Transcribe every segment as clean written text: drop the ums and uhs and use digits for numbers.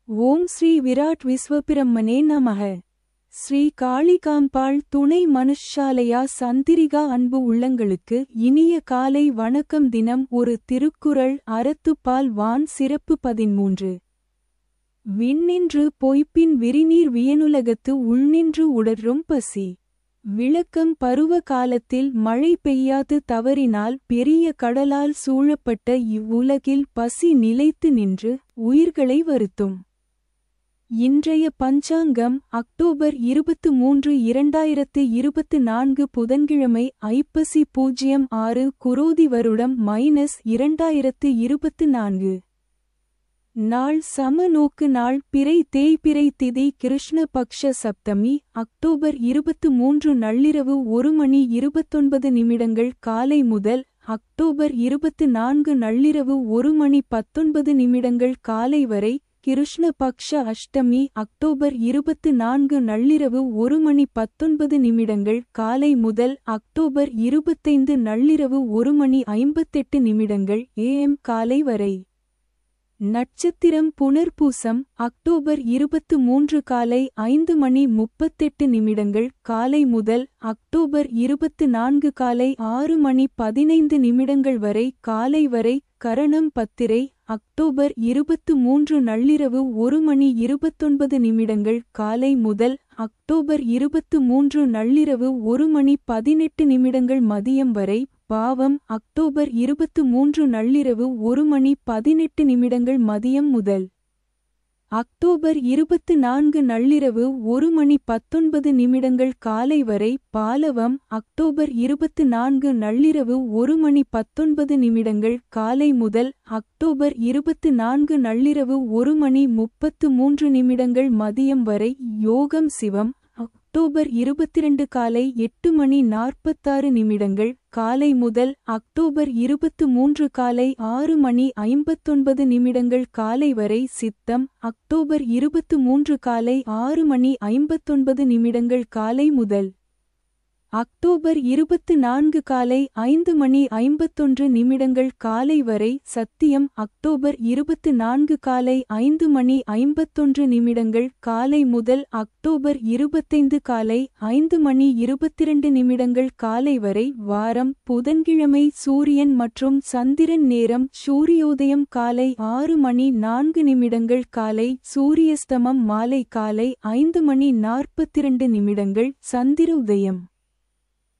ஓம் ஸ்ரீ விராட் விஸ்வபிரம்மனே நமக. ஸ்ரீ காளிகாம்பாள் துணை மனுஷாலயா சந்திரிகா அன்பு உள்ளங்களுக்கு இனிய காலை வணக்கம். தினம் ஒரு திருக்குறள். அறத்துப்பால் வான் சிறப்பு 13. விண்ணின்று பொய்ப்பின் விரிநீர் வியனுலகத்து உள்நின்று உடற்றும் பசி. விளக்கம். பருவ காலத்தில் மழை பெய்யாது தவறினால் பெரிய கடலால் சூழப்பட்ட இவ்வுலகில் பசி நிலைத்து நின்று உயிர்களை வருத்தும். இன்றைய பஞ்சாங்கம் அக்டோபர் 23 2024 புதன்கிழமை ஐப்பசி 06 குரோதி வருடம் -2024. நாள் சமநோக்கு நாள். பிறை தேய்பிறை திதி கிருஷ்ண பக்ஷ சப்தமி. அக்டோபர் 23 நள்ளிரவு 1:29 காலை முதல் அக்டோபர் 24 நள்ளிரவு 1:19 காலை வரை. கிருஷ்ண பக்ஷ அஷ்டமி. அக்டோபர் 24 நள்ளிரவு 1:19 காலை முதல் அக்டோபர் 25 நள்ளிரவு 1:58 AM காலை வரை. நட்சத்திரம் புனர்பூசம். அக்டோபர் 23 காலை 5:38 காலை முதல் அக்டோபர் 24 காலை 6:15 வரை காலை வரை. கரணம் பத்திரை. அக்டோபர் 23 நள்ளிரவு 1:29 காலை முதல் அக்டோபர் 23 நள்ளிரவு 1:18 மதியம் வரை. பாவம். அக்டோபர் 23 நள்ளிரவு 1:18 மதியம் முதல் அக்டோபர் 24 நள்ளிரவு 1:19 காலை வரை. பாலவம். அக்டோபர் 24 நள்ளிரவு 1:19 காலை முதல் அக்டோபர் 24 நள்ளிரவு 1:33 மதியம் வரை. யோகம் சிவம். அக்டோபர் 22 காலை 8:46 காலை முதல் அக்டோபர் 23 காலை 6:59 காலை வரை. சித்தம். அக்டோபர் 23 காலை 6:59 காலை முதல் அக்டோபர் 24 காலை 5:51 காலை வரை. சத்தியம். அக்டோபர் 24 காலை 5:51 காலை முதல் அக்டோபர் 25 காலை 5:22 காலை வரை. வாரம். புதன்கிழமை. சூரியன் மற்றும் சந்திரன் நேரம். சூரியோதயம் காலை 6:04 காலை. சூரியஸ்தமம் மாலை காலை 5:42. சந்திர உதயம்.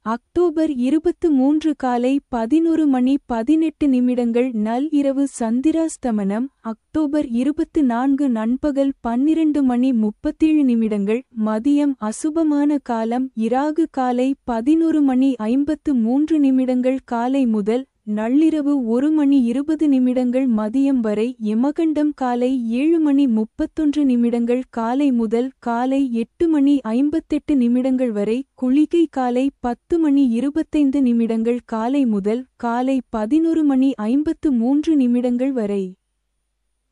அக்டோபர் 23 காலை 11:18 நள் இரவு. சந்திராஸ்தமனம். அக்டோபர் 24 நண்பகல் 12:37 மதியம். அசுபமான காலம் இராகு காலை 11:53 காலை முதல் நள்ளிரவு 1:20 மதியம் வரை. யமகண்டம் காலை 7:31 காலை முதல் காலை 8:58 வரை. குளிகை காலை 10:25 காலை முதல் காலை 11:53 வரை.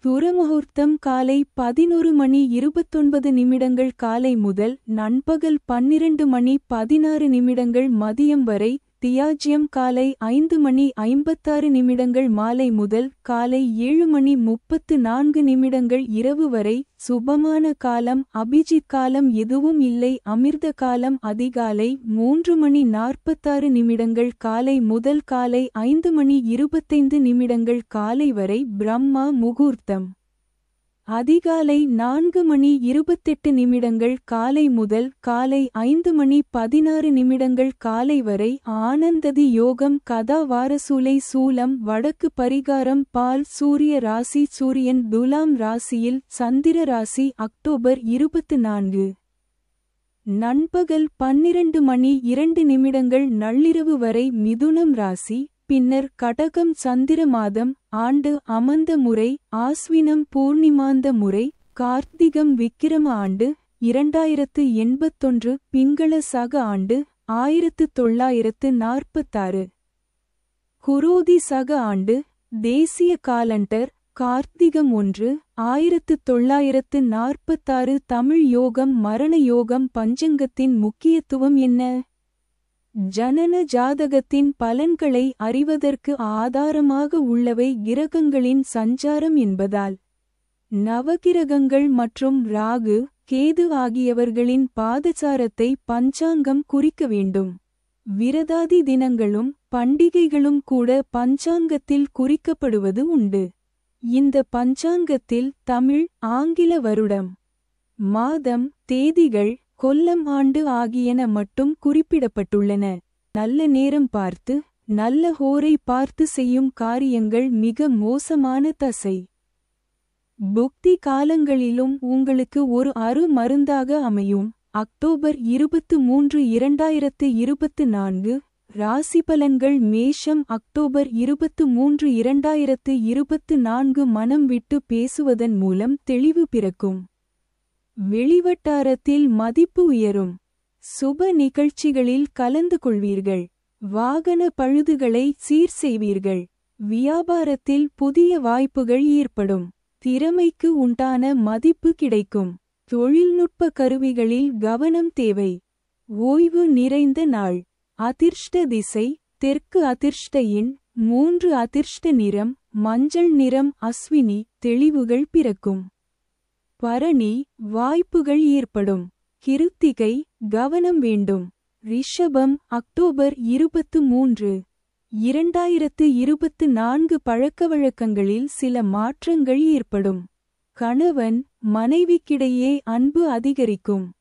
துரமுகூர்த்தம் காலை 11:29 காலை முதல் நண்பகல் 12:16 மதியம் வரை. தியாஜ்யம் காலை 5:56 மாலை முதல் காலை 7:34 இரவு வரை. சுபமான காலம் அபிஜித் காலம் எதுவும் இல்லை. அமிர்த காலம் அதிகாலை 3:46 காலை முதல் காலை 5:25 காலை வரை. பிரம்மா முகூர்த்தம் அதிகாலை 4:28 காலை முதல் காலை 5:16 காலை வரை. ஆனந்ததி யோகம் கதா வாரசூலை சூலம் வடக்கு பரிகாரம். பால். சூரிய ராசி. சூரியன் துலாம் ராசியில். சந்திர ராசி. அக்டோபர் 24 நண்பகல் 12:02 நள்ளிரவு வரை மிதுனம் ராசி. பின்னர் கடகம். சந்திர மாதம். ஆண்டு அமந்த முறை. ஆஸ்வினம் பூர்ணிமாந்த முறை. கார்த்திகம் விக்கிரம ஆண்டு 2081. பிங்கள சக ஆண்டு 1946. குரோதி சக ஆண்டு. தேசிய காலண்டர் கார்த்திகம் 1 1946. தமிழ் யோகம் மரண யோகம். பஞ்சங்கத்தின் முக்கியத்துவம் என்ன? ஜனன ஜாதகத்தின் பலன்களை அறிவதற்கு ஆதாரமாக உள்ளவை கிரகங்களின் சஞ்சாரம் என்பதால் நவகிரகங்கள் மற்றும் ராகு கேது ஆகியவர்களின் பாதசாரத்தை பஞ்சாங்கம் குறிக்க வேண்டும். விரதாதி தினங்களும் பண்டிகைகளும் கூட பஞ்சாங்கத்தில் குறிக்கப்படுவது உண்டு. இந்த பஞ்சாங்கத்தில் தமிழ் ஆங்கில வருடம் மாதம் தேதிகள் கொல்லம் ஆண்டு ஆகியன மட்டும் குறிப்பிடப்பட்டுள்ளன. நல்ல நேரம் பார்த்து நல்ல ஹோரை பார்த்து செய்யும் காரியங்கள் மிக மோசமான தசை புக்தி காலங்களிலும் உங்களுக்கு ஒரு அரு மருந்தாக அமையும். அக்டோபர் 23, 2024 ராசிபலன்கள் மேஷம் அக்டோபர் 23, 2024 மனம் விட்டு பேசுவதன் மூலம் தெளிவு பிறக்கும். வெளிவட்டாரத்தில் மதிப்பு உயரும். சுப நிகழ்ச்சிகளில் கலந்து கொள்வீர்கள். வாகன பழுதுகளை சீர் செய்வீர்கள். வியாபாரத்தில் புதிய வாய்ப்புகள் ஏற்படும். திறமைக்கு உண்டான மதிப்பு கிடைக்கும். தொழில்நுட்ப கருவிகளில் கவனம் தேவை. ஓய்வு நிறைந்த நாள். அதிர்ஷ்ட திசை தெற்கு. அதிர்ஷ்ட எண் 3. அதிர்ஷ்ட நிறம் மஞ்சள் நிறம். அஸ்வினி தெளிவுகள் பிறக்கும். பரணி வாய்ப்புகள் ஏற்படும். கிருத்திகை கவனம் வேண்டும். ரிஷபம் அக்டோபர் 23, 2024 பழக்கவழக்கங்களில் சில மாற்றங்கள் ஏற்படும். கணவன் மனைவிக்கிடையே அன்பு அதிகரிக்கும்.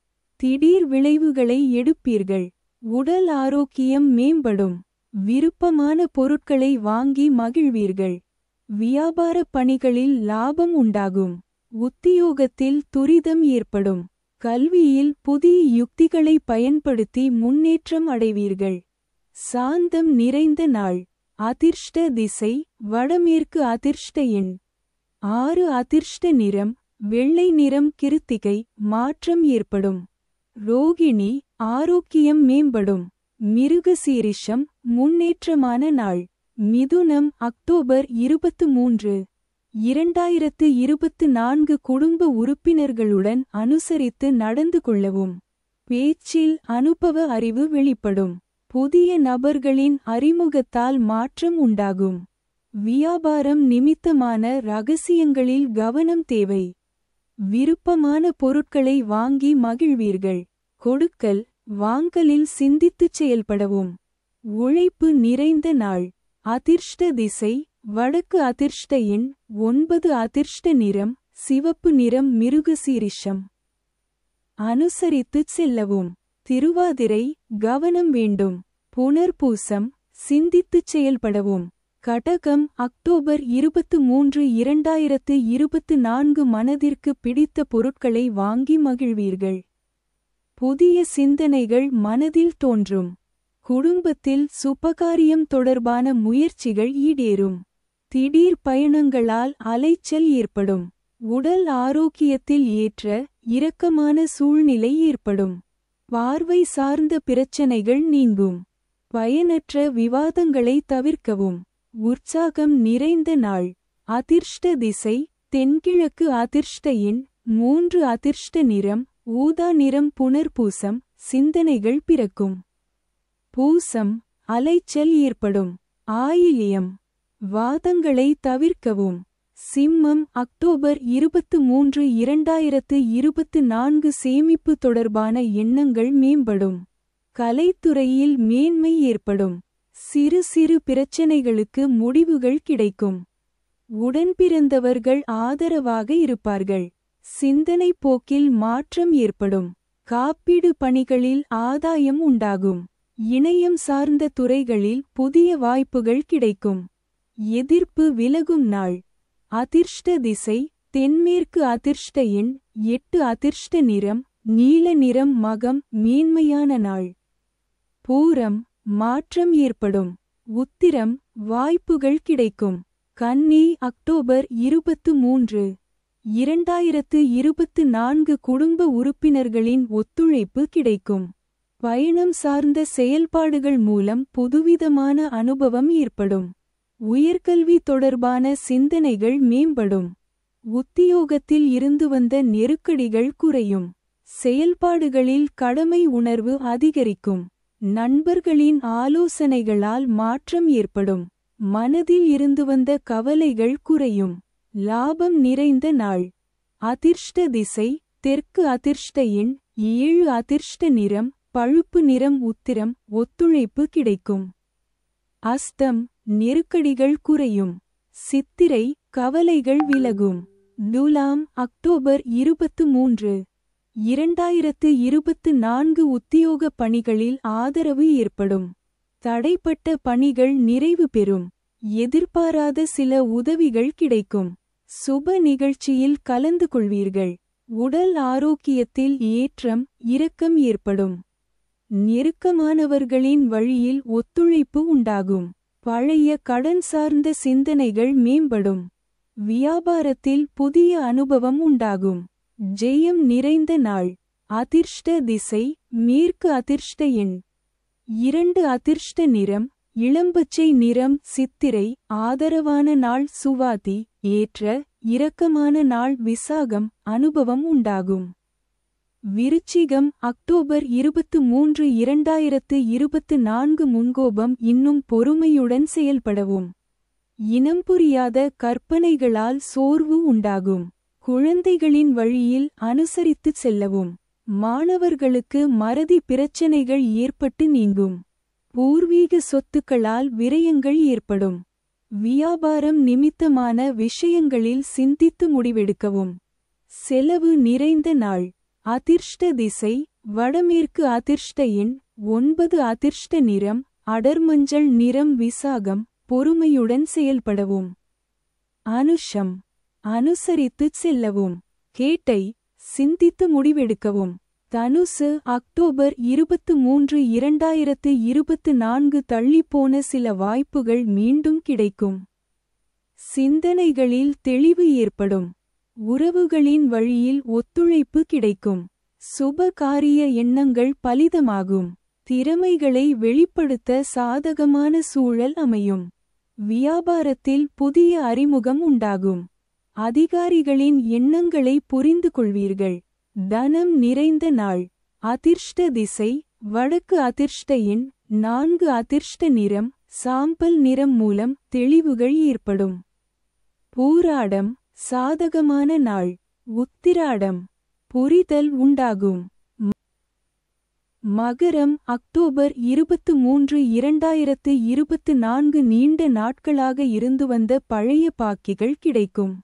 திடீர் விளைவுகளை எடுப்பீர்கள். உடல் ஆரோக்கியம் மேம்படும். விருப்பமான பொருட்களை வாங்கி மகிழ்வீர்கள். வியாபார பணிகளில் லாபம் உண்டாகும். உத்தியோகத்தில் துரிதம் ஏற்படும். கல்வியில் புதிய யுக்திகளை பயன்படுத்தி முன்னேற்றம் அடைவீர்கள். சாந்தம் நிறைந்த நாள். அதிர்ஷ்ட திசை வடமேற்கு. அதிர்ஷ்ட எண் 6. அதிர்ஷ்ட நிறம் வெள்ளை நிறம். கிருத்திகை மாற்றம் ஏற்படும். ரோகிணி ஆரோக்கியம் மேம்படும். மிருகசீரிஷம் முன்னேற்றமான நாள். மிதுனம் அக்டோபர் 23, 2024 குடும்ப உறுப்பினர்களுடன் அனுசரித்து நடந்து கொள்ளவும். பேச்சில் அனுபவ அறிவு வெளிப்படும். புதிய நபர்களின் அறிமுகத்தால் மாற்றம் உண்டாகும். வியாபாரம் நிமித்தமான ரகசியங்களில் கவனம் தேவை. விருப்பமான பொருட்களை வாங்கி மகிழ்வீர்கள். கொடுக்கல் வாங்கலில் சிந்தித்துச் செயல்படவும். உழைப்பு நிறைந்த நாள். அதிர்ஷ்ட திசை வடக்கு. அதிர்ஷ்ட எண் 9. அதிர்ஷ்ட நிறம் சிவப்பு நிறம். மிருகசீரிஷம் அனுசரித்துச் செல்லவும். திருவாதிரை கவனம் வேண்டும். புனர்பூசம் சிந்தித்துச் செயல்படவும். கடகம் அக்டோபர் 23, 2024 மனதிற்கு பிடித்த பொருட்களை வாங்கி மகிழ்வீர்கள். புதிய சிந்தனைகள் மனதில் தோன்றும். குடும்பத்தில் சுபகாரியம் தொடர்பான முயற்சிகள் ஈடேறும். திடீர் பயணங்களால் அலைச்சல் ஏற்படும். உடல் ஆரோக்கியத்தில் ஏற்ற இரக்கமான சூழ்நிலை ஏற்படும். பார்வை சார்ந்த பிரச்சனைகள் நீங்கும். பயனற்ற விவாதங்களை தவிர்க்கவும். உற்சாகம் நிறைந்த நாள். அதிர்ஷ்ட திசை தென்கிழக்கு. அதிர்ஷ்ட எண் 3. அதிர்ஷ்ட நிறம் ஊதா நிறம். புனர்பூசம் சிந்தனைகள் பிறக்கும். பூசம் அலைச்சல் ஏற்படும். ஆயில்யம் வாதங்களை தவிர்க்கவும். சிம்மம் அக்டோபர் 23, 2024 சேமிப்பு தொடர்பான எண்ணங்கள் மேம்படும். கலைத்துறையில் மேன்மை ஏற்படும். சிறு சிறு பிரச்சனைகளுக்கு முடிவுகள் கிடைக்கும். உடன்பிறந்தவர்கள் ஆதரவாக இருப்பார்கள். சிந்தனை போக்கில் மாற்றம் ஏற்படும். காப்பீடு பணிகளில் ஆதாயம் உண்டாகும். இணையம் சார்ந்த துறைகளில் புதிய வாய்ப்புகள் கிடைக்கும். எதிர்ப்பு விலகும் நாள். அதிர்ஷ்ட திசை தென்மேற்கு. அதிர்ஷ்ட எண் 8. அதிர்ஷ்ட நிறம் நீல நிறம். மகம் மேன்மையான நாள். பூரம் மாற்றம் ஏற்படும். உத்திரம் வாய்ப்புகள் கிடைக்கும். கன்னி அக்டோபர் 23, 2024 குடும்ப உறுப்பினர்களின் ஒத்துழைப்பு கிடைக்கும். பயணம் சார்ந்த செயல்பாடுகள் மூலம் புதுவிதமான அனுபவம் ஏற்படும். உயர்கல்வி தொடர்பான சிந்தனைகள் மேம்படும். உத்தியோகத்தில் இருந்து வந்த நெருக்கடிகள் குறையும். செயல்பாடுகளில் கடமை உணர்வு அதிகரிக்கும். நண்பர்களின் ஆலோசனைகளால் மாற்றம் ஏற்படும். மனதில் இருந்து வந்த கவலைகள் குறையும். லாபம் நிறைந்த நாள். அதிர்ஷ்ட திசை தெற்கு. அதிர்ஷ்ட எண் 7. அதிர்ஷ்ட நிறம் பழுப்பு நிறம். உத்திரம் ஒத்துழைப்பு கிடைக்கும். அஸ்தம் நெருக்கடிகள் குறையும். சித்திரை கவலைகள் விலகும். துலாம் அக்டோபர் 23, 2024 உத்தியோக பணிகளில் ஆதரவு ஏற்படும். தடைப்பட்ட பணிகள் நிறைவு பெறும். எதிர்பாராத சில உதவிகள் கிடைக்கும். சுப நிகழ்ச்சியில் கலந்து கொள்வீர்கள். உடல் ஆரோக்கியத்தில் ஏற்றம் இரக்கம் ஏற்படும். நெருக்கமானவர்களின் வழியில் ஒத்துழைப்பு உண்டாகும். பழைய கடன் சார்ந்த சிந்தனைகள் மேம்படும். வியாபாரத்தில் புதிய அனுபவம் உண்டாகும். ஜெயம் நிறைந்த நாள். அதிர்ஷ்ட திசை மேற்கு. அதிர்ஷ்ட எண் 2. அதிர்ஷ்ட நிறம் இளம்பச்சை நிறம். சித்திரை ஆதரவான நாள். சுவாதி ஏற்ற இரக்கமான நாள். விசாகம் அனுபவம் உண்டாகும். விருச்சிகம் அக்டோபர் 23, 2024 முன்கோபம் இன்னும் பொறுமையுடன் செயல்படவும். இனம் புரியாத கற்பனைகளால் சோர்வு உண்டாகும். குழந்தைகளின் வழியில் அனுசரித்துச் செல்லவும். மாணவர்களுக்கு மறதி பிரச்சனைகள் ஏற்பட்டு நீங்கும். பூர்வீக சொத்துக்களால் விரயங்கள் ஏற்படும். வியாபாரம் நிமித்தமான விஷயங்களில் சிந்தித்து முடிவெடுக்கவும். செலவு நிறைந்த நாள். அதிர்ஷ்ட திசை வடமேற்கு. அதிர்ஷ்ட எண் 9. அதிர்ஷ்ட நிறம் அடர்மஞ்சள் நிறம். விசாகம் பொறுமையுடன் செயல்படவும். அனுஷம் அனுசரித்துச் செல்லவும். கேட்டை சிந்தித்து முடிவெடுக்கவும். தனுசு அக்டோபர் 23, 2024 தள்ளிப்போன சில வாய்ப்புகள் மீண்டும் கிடைக்கும். சிந்தனைகளில் தெளிவு ஏற்படும். உறவுகளின் வழியில் ஒத்துழைப்பு கிடைக்கும். சுப காரிய எண்ணங்கள் பலிதமாகும். திறமைகளை வெளிப்படுத்த சாதகமான சூழல் அமையும். வியாபாரத்தில் புதிய அறிமுகம் உண்டாகும். அதிகாரிகளின் எண்ணங்களை புரிந்து கொள்வீர்கள். தனம் நிறைந்த நாள். அதிர்ஷ்ட திசை வடக்கு. அதிர்ஷ்ட எண் 4. அதிர்ஷ்ட நிறம் சாம்பல் நிறம். மூலம் தெளிவுகள் ஏற்படும். பூராடம் சாதகமான நாள். உத்திராடம் புரிதல் உண்டாகும். மகரம் அக்டோபர் 23, 2024 நீண்ட நாட்களாக இருந்து வந்த பழைய பாக்கிகள் கிடைக்கும்.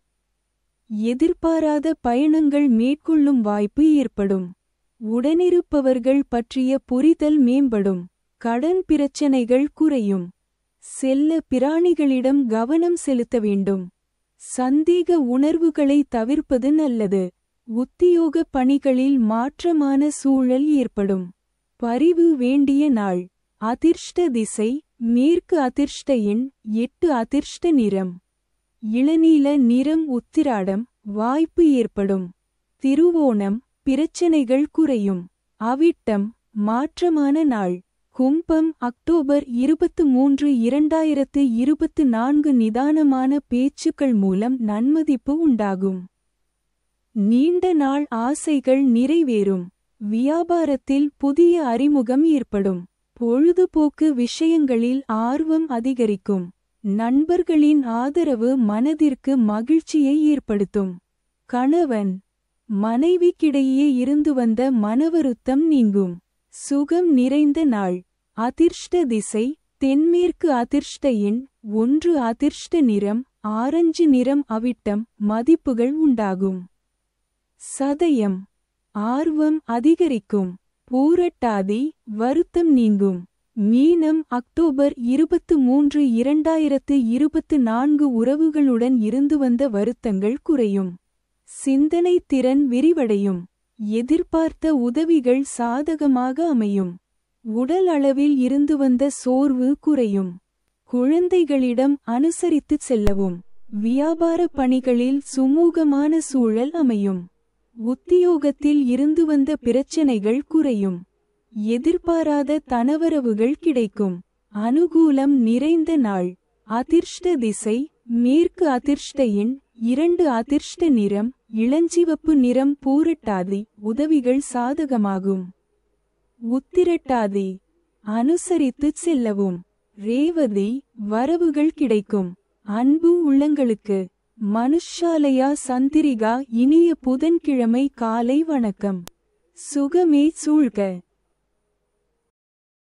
எதிர்பாராத பயணங்கள் மேற்கொள்ளும் வாய்ப்பு ஏற்படும். உடனிருப்பவர்கள் பற்றிய புரிதல் மேம்படும். கடன் பிரச்சனைகள் குறையும். செல்ல பிராணிகளிடம் கவனம் செலுத்த வேண்டும். சந்தேக உணர்வுகளை தவிர்ப்பது நல்லது. உத்தியோக பணிகளில் மாற்றமான சூழல் ஏற்படும். பரிவு வேண்டிய நாள். அதிர்ஷ்ட திசை மேற்கு. அதிர்ஷ்ட எண் 8. அதிர்ஷ்ட நிறம் இளநீல நிறம். உத்திராடம் வாய்ப்பு ஏற்படும். திருவோணம் பிரச்சனைகள் குறையும். அவிட்டம் மாற்றமான நாள். கும்பம் அக்டோபர் 23, 2024 நிதானமான பேச்சுக்கள் மூலம் நன்மதிப்பு உண்டாகும். நீண்ட நாள் ஆசைகள் நிறைவேறும். வியாபாரத்தில் புதிய அறிமுகம் ஏற்படும். பொழுதுபோக்கு விஷயங்களில் ஆர்வம் அதிகரிக்கும். நண்பர்களின் ஆதரவு மனதிற்கு மகிழ்ச்சியை ஏற்படுத்தும். கணவன் மனைவிக்கிடையே இருந்து வந்த மனவருத்தம் நீங்கும். சுகம் நிறைந்த நாள். அதிர்ஷ்ட திசை தென்மேற்கு. அதிர்ஷ்ட எண் 1. அதிர்ஷ்ட நிறம் ஆரஞ்சு நிறம். அவிட்டம் மதிப்புகள் உண்டாகும். சதயம் ஆர்வம் அதிகரிக்கும். பூரட்டாதி வருத்தம் நீங்கும். மீனம் அக்டோபர் 23, 2024 உறவுகளுடன் இருந்து வந்த வருத்தங்கள் குறையும். சிந்தனை திறன் விரிவடையும். எதிர்பார்த்த உதவிகள் சாதகமாக அமையும். உடல் அளவில் இருந்து வந்த சோர்வு குறையும். குழந்தைகளிடம் அனுசரித்துச் செல்லவும். வியாபார பணிகளில் சுமூகமான சூழல் அமையும். உத்தியோகத்தில் இருந்து வந்த பிரச்சனைகள் குறையும். எதிர்பாராத தனவரவுகள் கிடைக்கும். அனுகூலம் நிறைந்த நாள். அதிர்ஷ்ட திசை மேற்கு. அதிர்ஷ்ட எண் 2. அதிர்ஷ்ட நிறம் இளஞ்சிவப்பு நிறம். பூரட்டாதி உதவிகள் சாதகமாகும். உத்திரட்டாதி அனுசரித்துச் செல்லவும். ரேவதி வரவுகள் கிடைக்கும். அன்பு உள்ளங்களுக்கு மனுஷாலயா சந்திரிகா இனிய புதன்கிழமை காலை வணக்கம். சுகமே சூழ்க.